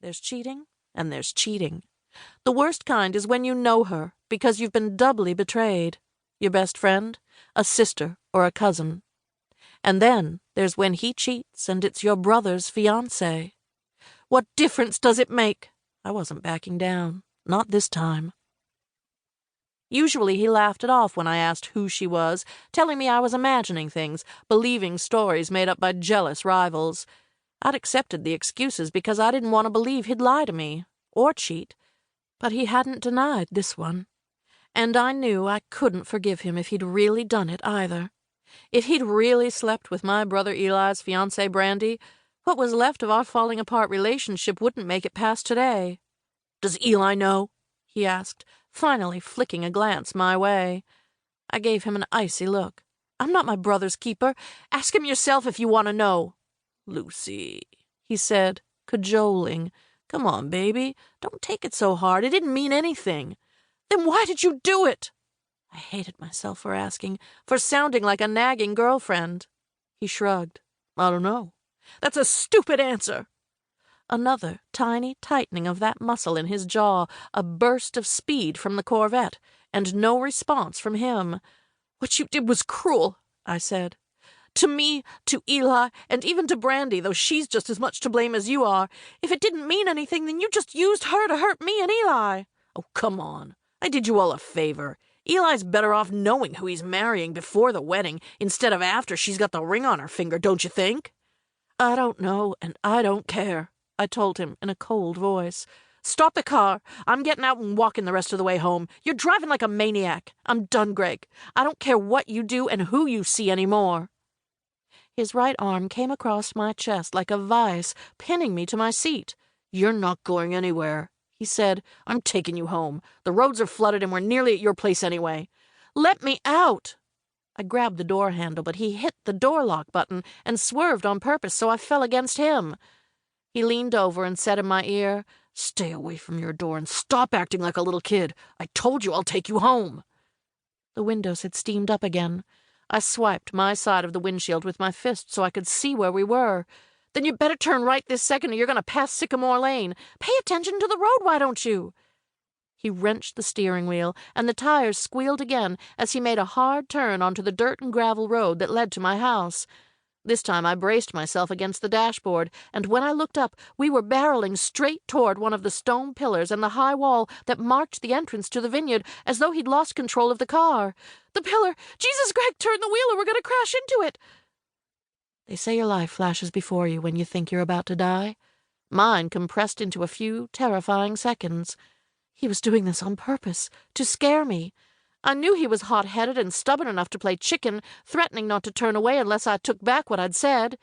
There's cheating, and there's cheating. The worst kind is when you know her, because you've been doubly betrayed. Your best friend, a sister, or a cousin. And then there's when he cheats and it's your brother's fiancé. What difference does it make? I wasn't backing down. Not this time. Usually he laughed it off when I asked who she was, telling me I was imagining things, believing stories made up by jealous rivals. I'd accepted the excuses because I didn't want to believe he'd lie to me, or cheat. But he hadn't denied this one. And I knew I couldn't forgive him if he'd really done it either. If he'd really slept with my brother Eli's fiancée Brandy, what was left of our falling-apart relationship wouldn't make it past today. "Does Eli know?" he asked, finally flicking a glance my way. I gave him an icy look. "I'm not my brother's keeper. Ask him yourself if you want to know." "Lucie," he said, cajoling. "Come on, baby. Don't take it so hard. It didn't mean anything." "Then why did you do it?" I hated myself for asking, for sounding like a nagging girlfriend. He shrugged. "I don't know. That's a stupid answer." Another tiny tightening of that muscle in his jaw, a burst of speed from the Corvette, and no response from him. "What you did was cruel," I said. "To me, to Eli, and even to Brandy, though she's just as much to blame as you are. If it didn't mean anything, then you just used her to hurt me and Eli." "Oh, come on. I did you all a favor. Eli's better off knowing who he's marrying before the wedding instead of after she's got the ring on her finger, don't you think?" "I don't know, and I don't care," I told him in a cold voice. "Stop the car. I'm getting out and walking the rest of the way home. You're driving like a maniac. I'm done, Greg. I don't care what you do and who you see anymore." His right arm came across my chest like a vice, pinning me to my seat. "You're not going anywhere," he said. "I'm taking you home. The roads are flooded and we're nearly at your place anyway." "Let me out!" I grabbed the door handle, but he hit the door lock button and swerved on purpose, so I fell against him. He leaned over and said in my ear, "Stay away from your door and stop acting like a little kid. I told you I'll take you home." The windows had steamed up again. I swiped my side of the windshield with my fist so I could see where we were. "Then you better turn right this second or you're going to pass Sycamore Lane. Pay attention to the road, why don't you?" He wrenched the steering wheel, and the tires squealed again as he made a hard turn onto the dirt and gravel road that led to my house. This time I braced myself against the dashboard, and when I looked up, we were barreling straight toward one of the stone pillars and the high wall that marked the entrance to the vineyard, as though he'd lost control of the car. "The pillar! Jesus, Greg, turn the wheel or we're going to crash into it!" They say your life flashes before you when you think you're about to die. Mine compressed into a few terrifying seconds. He was doing this on purpose, to scare me. I knew he was hot-headed and stubborn enough to play chicken, threatening not to turn away unless I took back what I'd said.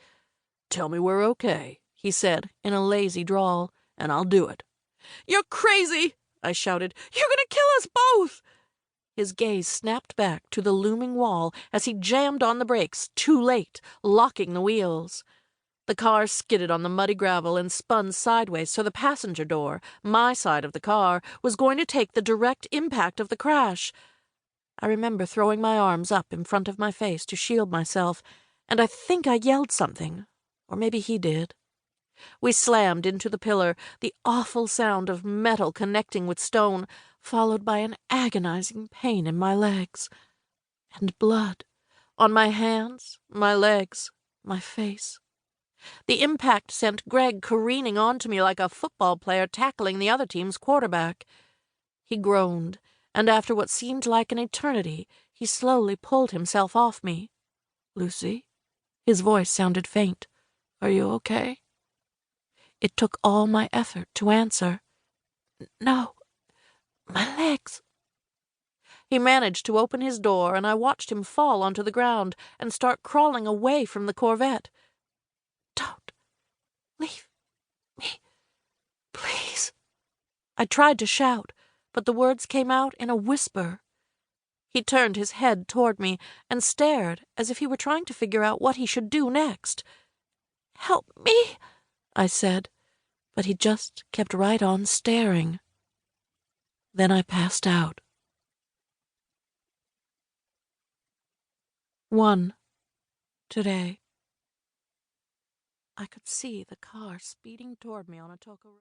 "Tell me we're okay," he said, in a lazy drawl, "and I'll do it." "You're crazy!" I shouted. "You're going to kill us both!" His gaze snapped back to the looming wall as he jammed on the brakes, too late, locking the wheels. The car skidded on the muddy gravel and spun sideways, so the passenger door, my side of the car, was going to take the direct impact of the crash. I remember throwing my arms up in front of my face to shield myself, and I think I yelled something, or maybe he did. We slammed into the pillar, the awful sound of metal connecting with stone, followed by an agonizing pain in my legs. And blood on my hands, my legs, my face. The impact sent Greg careening onto me like a football player tackling the other team's quarterback. He groaned, and after what seemed like an eternity, he slowly pulled himself off me. "Lucie?" His voice sounded faint. "Are you okay?" It took all my effort to answer. "No, my legs." He managed to open his door, and I watched him fall onto the ground and start crawling away from the Corvette. "Don't leave me, please." I tried to shout, but the words came out in a whisper. He turned his head toward me and stared as if he were trying to figure out what he should do next. "Help me," I said, but he just kept right on staring. Then I passed out. 1. Today. I could see the car speeding toward me on Atoka Road.